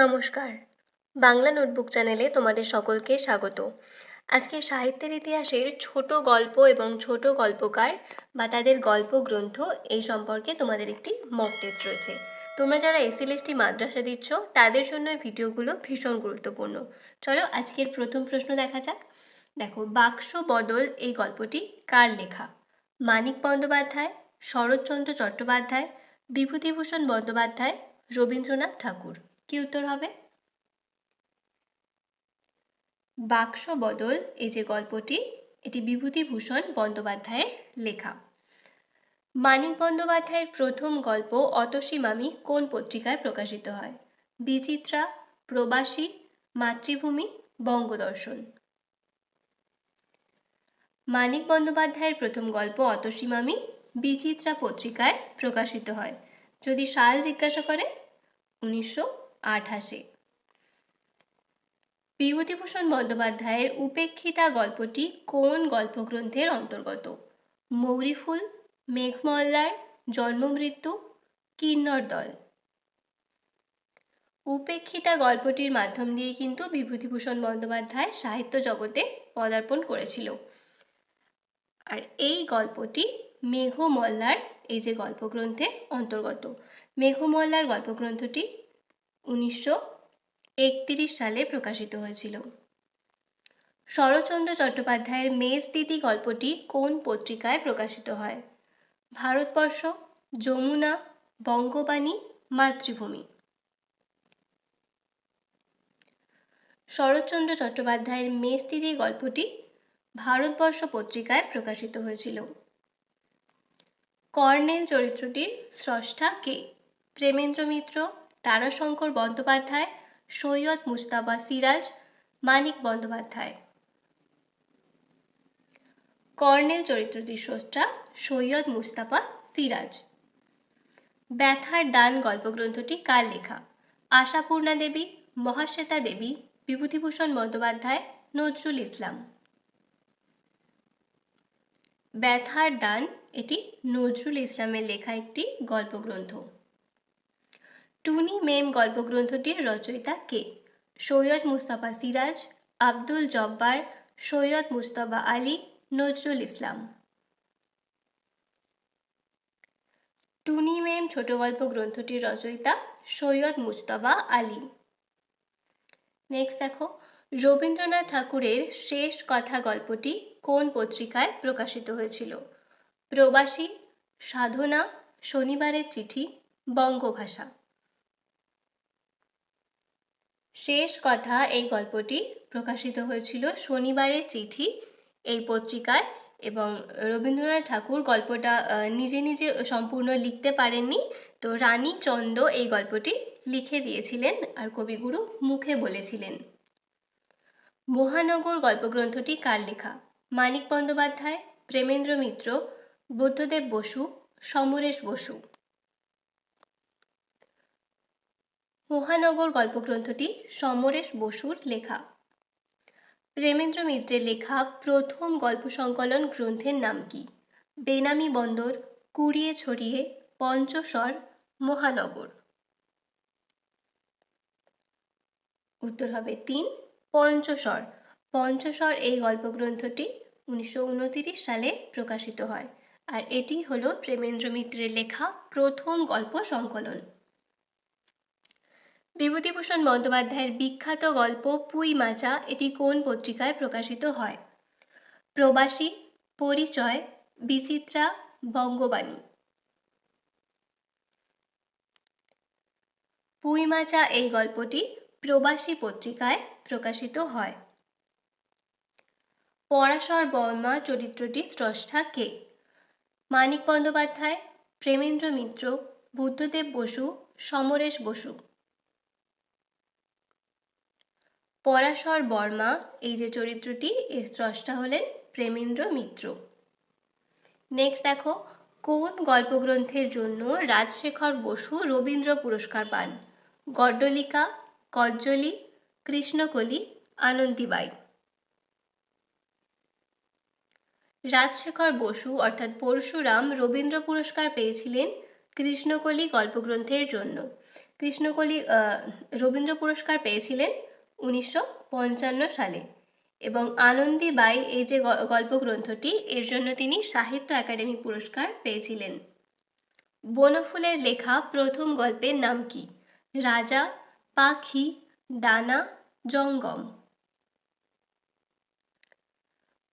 নমস্কার, বাংলা নোটবুক চ্যানেলে তোমাদের সকলকে স্বাগত। আজকে সাহিত্যের ইতিহাসের ছোট গল্প এবং ছোট গল্পকার বা তাদের গল্প গ্রন্থ এই সম্পর্কে তোমাদের একটি মক টেস্ট রয়েছে। তোমরা যারা এসএলএসটি মাদ্রাসা দিচ্ছ তাদের জন্য এই ভিডিওগুলো ভীষণ গুরুত্বপূর্ণ। চলো আজকের প্রথম প্রশ্ন দেখা যাক। দেখো, বাক্স বদল এই গল্পটি কার লেখা? মানিক বন্দ্যোপাধ্যায়, শরৎচন্দ্র চট্টোপাধ্যায়, বিভূতিভূষণ বন্দ্যোপাধ্যায়, রবীন্দ্রনাথ ঠাকুর। কি উত্তর হবে? বাক্স বদল এই যে গল্পটি, এটি বিভূতিভূষণ বন্দ্যোপাধ্যায়ের লেখা। মানিক বন্দ্যোপাধ্যায়ের প্রথম গল্প অতসী মামি কোন পত্রিকায় প্রকাশিত হয়? বিচিত্রা, প্রবাসী, মাতৃভূমি, বঙ্গদর্শন। মানিক বন্দ্যোপাধ্যায়ের প্রথম গল্প অতসী মামি বিচিত্রা পত্রিকায় প্রকাশিত হয়। যদি সাল জিজ্ঞাসা করে, 1928। বিভূতিভূষণ বন্দ্যোপাধ্যায়ের উপেক্ষিতা গল্পটি কোন গল্পগ্রন্থের অন্তর্গত? মৌরিফুল, মেঘমল্লার, জন্মমৃত্যু, কিন্নর দল। উপেক্ষিতা গল্পটির মাধ্যম দিয়ে কিন্তু বিভূতিভূষণ বন্দ্যোপাধ্যায় সাহিত্য জগতে পদার্পণ করেছিল। আর এই গল্পটি মেঘমল্লার এই যে গল্পগ্রন্থের অন্তর্গত। মেঘমল্লার গল্পগ্রন্থটি 1931 সালে প্রকাশিত হয়েছিল। শরৎচন্দ্র চট্টোপাধ্যায়ের মেজদিদি গল্পটি কোন পত্রিকায় প্রকাশিত হয়? ভারতবর্ষ, যমুনা, বঙ্গবাণী, মাতৃভূমি। শরৎচন্দ্র চট্টোপাধ্যায়ের মেজদিদি গল্পটি ভারতবর্ষ পত্রিকায় প্রকাশিত হয়েছিল। কর্নেল চরিত্রটির স্রষ্টা কে? প্রেমেন্দ্র মিত্র, তারাশঙ্কর বন্দ্যোপাধ্যায়, সৈয়দ মুজতবা সিরাজ, মানিক বন্দ্যোপাধ্যায়। কর্নেল চরিত্রটির স্রষ্টা সৈয়দ মুজতবা সিরাজ। ব্যথার দান গল্পগ্রন্থটি কার লেখা? আশাপূর্ণা দেবী, মহাশ্বেতা দেবী, বিভূতিভূষণ বন্দ্যোপাধ্যায়, নজরুল ইসলাম। ব্যথার দান এটি নজরুল ইসলামের লেখা একটি গল্পগ্রন্থ। টুনি মেম গল্পগ্রন্থটির রচয়িতা কে? সৈয়দ মুজতবা সিরাজ, আব্দুল জব্বার, সৈয়দ মুজতবা আলী, নজরুল ইসলাম। টুনি মেম ছোট গল্প গ্রন্থটির রচয়িতা সৈয়দ মুজতবা আলী। নেক্সট দেখো, রবীন্দ্রনাথ ঠাকুরের শেষ কথা গল্পটি কোন পত্রিকায় প্রকাশিত হয়েছিল? প্রবাসী, সাধনা, শনিবারের চিঠি, বঙ্গভাষা। শেষ কথা এই গল্পটি প্রকাশিত হয়েছিল শনিবারের চিঠি এই পত্রিকায়, এবং রবীন্দ্রনাথ ঠাকুর গল্পটা নিজে নিজে সম্পূর্ণ লিখতে পারেননি, তো রানী চন্দ এই গল্পটি লিখে দিয়েছিলেন আর কবিগুরু মুখে বলেছিলেন। মহানগর গল্পগ্রন্থটি কার লেখা? মানিক বন্দ্যোপাধ্যায়, প্রেমেন্দ্র মিত্র, বুদ্ধদেব বসু, সমরেশ বসু। মহানগর গল্পগ্রন্থটি সমরেশ বসুর লেখা। প্রেমেন্দ্র মিত্রের লেখা প্রথম গল্প সংকলন গ্রন্থের নাম কি? বেনামি বন্দর, কুড়িয়ে ছড়িয়ে, পঞ্চস্বর, মহানগর। উত্তর হবে 3, পঞ্চস্বর। পঞ্চস্বর এই গল্পগ্রন্থটি 1929 সালে প্রকাশিত হয়, আর এটি হলো প্রেমেন্দ্র মিত্রের লেখা প্রথম গল্প সংকলন। বিভূতিভূষণ বন্দ্যোপাধ্যায়ের বিখ্যাত গল্প পুঁই মাচা এটি কোন পত্রিকায় প্রকাশিত হয়? প্রবাসী, পরিচয়, বিচিত্রা, বঙ্গবাণী। পুঁই মাচা এই গল্পটি প্রবাসী পত্রিকায় প্রকাশিত হয়। পরাশর বর্মা চরিত্রটি স্রষ্টা কে? মানিক বন্দ্যোপাধ্যায়, প্রেমেন্দ্র মিত্র, বুদ্ধদেব বসু, সমরেশ বসু। পরাশর বর্মা এই যে চরিত্রটি এর স্রষ্টা হলেন প্রেমেন্দ্র মিত্র। নেক্সট দেখো, কোন গল্পগ্রন্থের জন্য রাজশেখর বসু রবীন্দ্র পুরস্কার পান? গড্ডলিকা, কজ্জলি, কৃষ্ণকলি, আনন্দীবাই। রাজশেখর বসু অর্থাৎ পরশুরাম রবীন্দ্র পুরস্কার পেয়েছিলেন কৃষ্ণকলি গল্পগ্রন্থের জন্য। কৃষ্ণকলি রবীন্দ্র পুরস্কার পেয়েছিলেন 1955 সালে। এবং আনন্দী বাই এই যে গল্প গ্রন্থটি, এর জন্য তিনি সাহিত্য একাডেমি পুরস্কার পেয়েছিলেন। বনফুলের লেখা প্রথম গল্পের নাম কি? রাজা, পাখি, ডানা, জঙ্গম।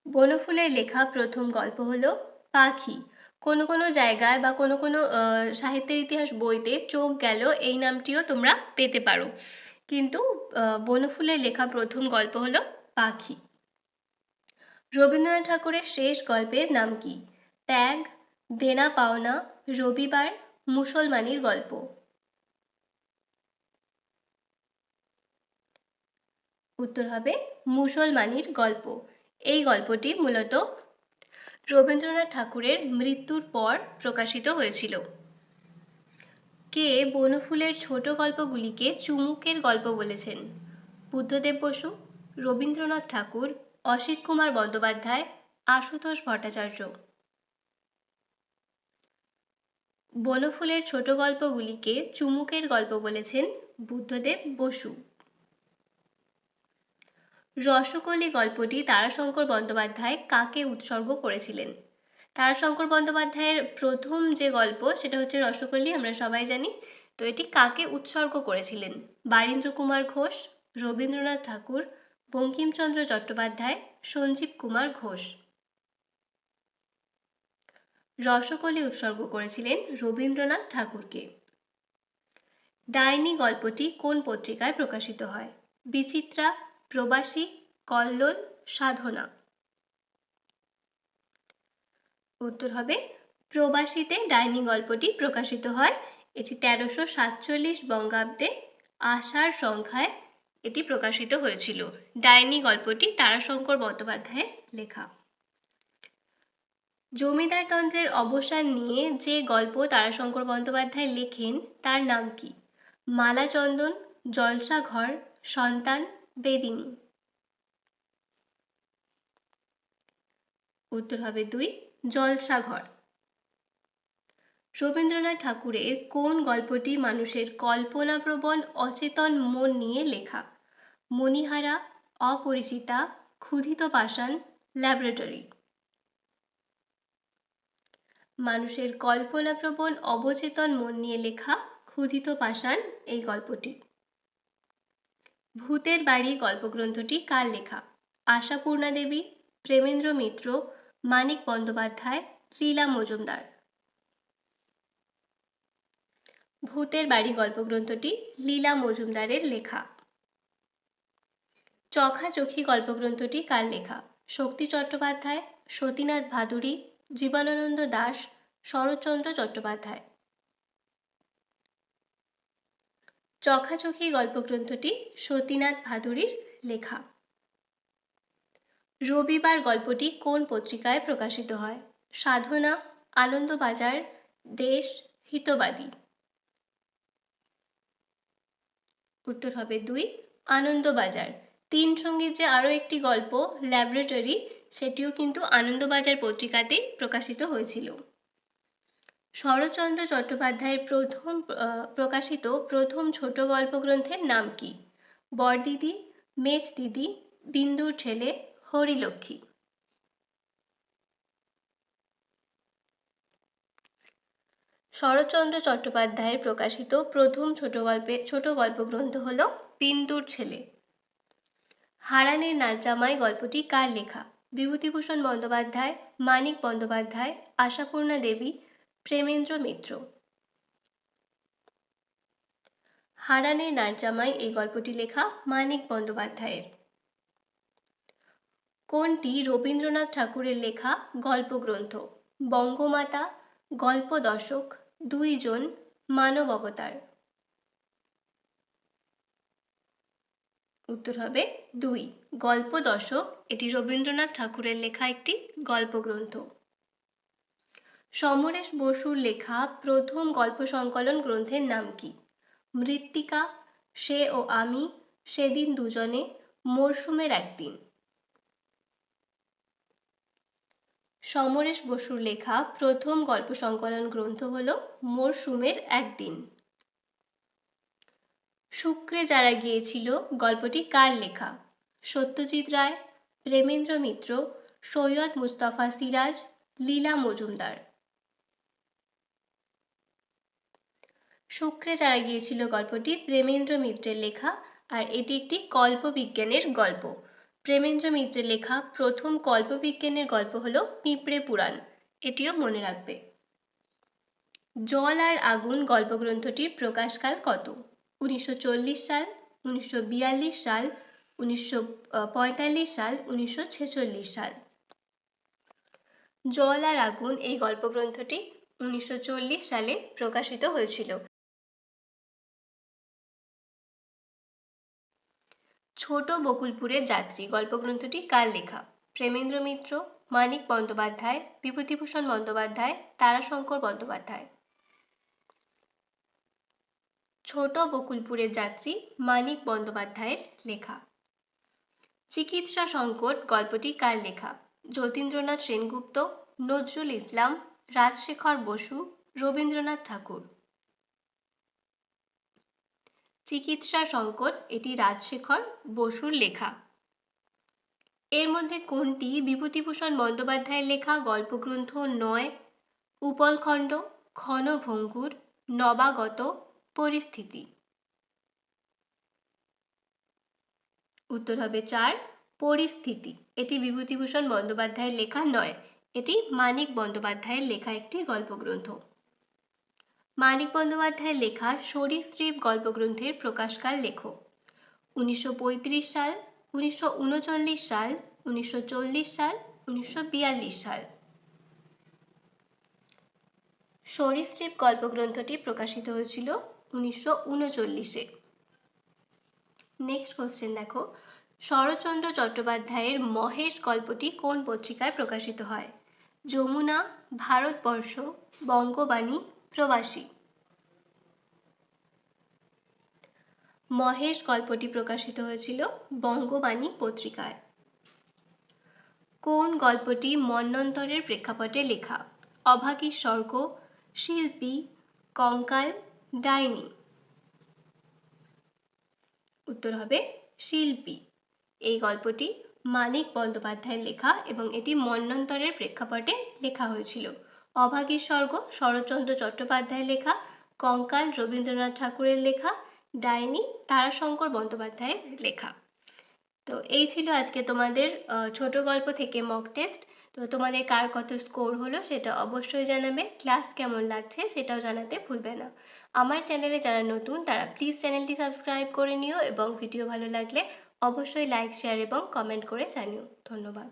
বনফুলের লেখা প্রথম গল্প হলো পাখি। কোনো কোনো জায়গায় বা কোনো কোনো সাহিত্যের ইতিহাস বইতে চোখ গেল এই নামটিও তোমরা পেতে পারো, কিন্তু বনফুলের লেখা প্রথম গল্প হলো পাখি। রবীন্দ্রনাথ ঠাকুরের শেষ গল্পের নাম কি? ত্যাগ, দেনা পাওনা, রবিবার, মুসলমানির গল্প। উত্তর হবে মুসলমানির গল্প। এই গল্পটি মূলত রবীন্দ্রনাথ ঠাকুরের মৃত্যুর পর প্রকাশিত হয়েছিল। কে বনফুলের ছোট গল্পগুলিকে চুমুকের গল্প বলেছেন? বুদ্ধদেব বসু, রবীন্দ্রনাথ ঠাকুর, অসিত কুমার বন্দ্যোপাধ্যায়, আশুতোষ ভট্টাচার্য। বনফুলের ছোট গল্পগুলিকে চুমুকের গল্প বলেছেন বুদ্ধদেব বসু। রসকলি গল্পটি তারাশঙ্কর বন্দ্যোপাধ্যায় কাকে উৎসর্গ করেছিলেন? তারাশঙ্কর বন্দ্যোপাধ্যায়ের প্রথম যে গল্প সেটা হচ্ছে রসকলি, আমরা সবাই জানি। তো এটি কাকে উৎসর্গ করেছিলেন? বারীন্দ্র কুমার ঘোষ, রবীন্দ্রনাথ ঠাকুর, বঙ্কিমচন্দ্র চট্টোপাধ্যায়, সঞ্জীব কুমার ঘোষ। রসকলি উৎসর্গ করেছিলেন রবীন্দ্রনাথ ঠাকুরকে। ডাইনি গল্পটি কোন পত্রিকায় প্রকাশিত হয়? বিচিত্রা, প্রবাসী, কল্লোল, সাধনা। উত্তর হবে প্রবাসীতে ডাইনি গল্পটি প্রকাশিত হয়। এটি 1347 বঙ্গাব্দে আষাঢ় সংখ্যায় এটি প্রকাশিত হয়েছিল। ডাইনি গল্পটি তারাশঙ্কর বন্দ্যোপাধ্যায়ের লেখা। জমিদার তন্ত্রের অবসান নিয়ে যে গল্প তারাশঙ্কর বন্দ্যোপাধ্যায় লেখেন তার নাম কি? মালাচন্দন, জলসাঘর, সন্তান, বেদিনী। উত্তর হবে 2, জলসাঘর। রবীন্দ্রনাথ ঠাকুরের কোন গল্পটি মানুষের কল্পনাপ্রবণ অচেতন মন নিয়ে লেখা? মণিহারা, অপরিচিতা, ক্ষুধিত পাষাণ, ল্যাবরেটরি। মানুষের কল্পনাপ্রবণ অবচেতন মন নিয়ে লেখা ক্ষুধিত পাষাণ এই গল্পটি। ভূতের বাড়ি গল্পগ্রন্থটি কার লেখা? আশাপূর্ণা দেবী, প্রেমেন্দ্র মিত্র, মানিক বন্দ্যোপাধ্যায়, লীলা মজুমদার। ভূতের বাড়ি গল্পগ্রন্থটি লীলা মজুমদারের লেখা। চখাচখি গল্পগ্রন্থটি কার লেখা? শক্তি চট্টোপাধ্যায়, সতীনাথ ভাদুড়ী, জীবনানন্দ দাশ, শরৎচন্দ্র চট্টোপাধ্যায়। চখাচখি গল্পগ্রন্থটি সতীনাথ ভাদুড়ীর লেখা। রবিবার গল্পটি কোন পত্রিকায় প্রকাশিত হয়? সাধনা, আনন্দবাজার, দেশ, হিতবাদী। উত্তর হবে 2, আনন্দবাজার। তিন সঙ্গীর যে আরও একটি গল্প ল্যাবরেটরি, সেটিও কিন্তু আনন্দবাজার পত্রিকাতেই প্রকাশিত হয়েছিল। শরৎচন্দ্র চট্টোপাধ্যায়ের প্রকাশিত প্রথম ছোট গল্প গ্রন্থের নাম কি? বরদিদি, মেজ দিদি, বিন্দুর ছেলে, হরিলক্ষ্মী। শরৎচন্দ্র চট্টোপাধ্যায়ের প্রকাশিত প্রথম ছোট গল্প গ্রন্থ হল বিন্দুর ছেলে। হারানের নাচজামাই গল্পটি কার লেখা? বিভূতিভূষণ বন্দ্যোপাধ্যায়, মানিক বন্দ্যোপাধ্যায়, আশাপূর্ণা দেবী, প্রেমেন্দ্র মিত্র। হারানের নাচজামাই এই গল্পটি লেখা মানিক বন্দ্যোপাধ্যায়ের। কোনটি রবীন্দ্রনাথ ঠাকুরের লেখা গল্পগ্রন্থ? বঙ্গমাতা, গল্প দশক, 2 জন, মানব অবতার। উত্তর হবে 2, গল্প দশক। এটি রবীন্দ্রনাথ ঠাকুরের লেখা একটি গল্পগ্রন্থ। সমরেশ বসুর লেখা প্রথম গল্প সংকলন গ্রন্থের নাম কি? মৃত্তিকা, সে ও আমি, সেদিন দুজনে, মরশুমের একদিন। সমরেশ বসুর লেখা প্রথম গল্প সংকলন গ্রন্থ হল মরশুমের একদিন। শুক্রে যারা গিয়েছিল গল্পটি কার লেখা? সত্যজিৎ রায়, প্রেমেন্দ্র মিত্র, সৈয়দ মুস্তফা সিরাজ, লীলা মজুমদার। শুক্রে যারা গিয়েছিল গল্পটি প্রেমেন্দ্র মিত্রের লেখা, আর এটি একটি কল্পবিজ্ঞানের গল্প। প্রেমেন্দ্র মিত্রের লেখা প্রথম কল্পবিজ্ঞানের গল্প হলো পিঁপড়ে পুরাণ, এটিও মনে রাখবে। জল আর আগুন গল্পগ্রন্থটির প্রকাশকাল কত? 1940 সাল, 1942 সাল, 1945 সাল, 1946 সাল। জল আর আগুন এই গল্পগ্রন্থটি 1940 সালে প্রকাশিত হয়েছিল। ছোট বকুলপুরের যাত্রী গল্পগ্রন্থটি কার লেখা? প্রেমেন্দ্র মিত্র, মানিক বন্দ্যোপাধ্যায়, বিভূতিভূষণ বন্দ্যোপাধ্যায়, তারাশঙ্কর বন্দ্যোপাধ্যায়। ছোট বকুলপুরের যাত্রী মানিক বন্দ্যোপাধ্যায়ের লেখা। চিকিৎসা সংকট গল্পটি কার লেখা? যতীন্দ্রনাথ সেনগুপ্ত, নজরুল ইসলাম, রাজশেখর বসু, রবীন্দ্রনাথ ঠাকুর। চিকিৎসা সংকট এটি রাজশেখর বসুর লেখা। এর মধ্যে কোনটি বিভূতিভূষণ বন্দ্যোপাধ্যায়ের লেখা গল্পগ্রন্থ নয়? উপলখণ্ড, ক্ষণভঙ্গুর, নবাগত, পরিস্থিতি। উত্তর হবে 4, পরিস্থিতি। এটি বিভূতিভূষণ বন্দ্যোপাধ্যায়ের লেখা নয়, এটি মানিক বন্দ্যোপাধ্যায়ের লেখা একটি গল্পগ্রন্থ। মানিক বন্দ্যোপাধ্যায়ের লেখা সরীসৃপ গল্পগ্রন্থের প্রকাশকাল লেখো। 1935 সাল, 1939 সাল, 1940 সাল, 1942 সাল। সরীসৃপ গল্পগ্রন্থটি প্রকাশিত হয়েছিল 1939-এ। নেক্সট কোশ্চেন দেখো, শরৎচন্দ্র চট্টোপাধ্যায়ের মহেশ গল্পটি কোন পত্রিকায় প্রকাশিত হয়? যমুনা, ভারতবর্ষ, বঙ্গবাণী, প্রবাসী। মহেশ গল্পটি প্রকাশিত হয়েছিল বঙ্গবাণী পত্রিকায়। কোন গল্পটি মন্বন্তরের প্রেক্ষাপটে লেখা? অভাগীর স্বর্গ, শিল্পী, কঙ্কাল, ডাইনি। উত্তর হবে শিল্পী। এই গল্পটি মানিক বন্দ্যোপাধ্যায়ের লেখা এবং এটি মন্বন্তরের প্রেক্ষাপটে লেখা হয়েছিল। অভাগীর স্বর্গ শরৎচন্দ্র চট্টোপাধ্যায়ের লেখা, কঙ্কাল রবীন্দ্রনাথ ঠাকুরের লেখা, ডাইনি তারাশঙ্কর বন্দ্যোপাধ্যায়ের লেখা। তো এই ছিল আজকে তোমাদের ছোট গল্প থেকে মক টেস্ট। তো তোমাদের কার কত স্কোর হলো সেটা অবশ্যই জানাবে। ক্লাস কেমন লাগছে সেটাও জানাতে ভুলবে না। আমার চ্যানেলে যারা নতুন তারা প্লিজ চ্যানেলটি সাবস্ক্রাইব করে নিও এবং ভিডিও ভালো লাগলে অবশ্যই লাইক, শেয়ার এবং কমেন্ট করে জানিও। ধন্যবাদ।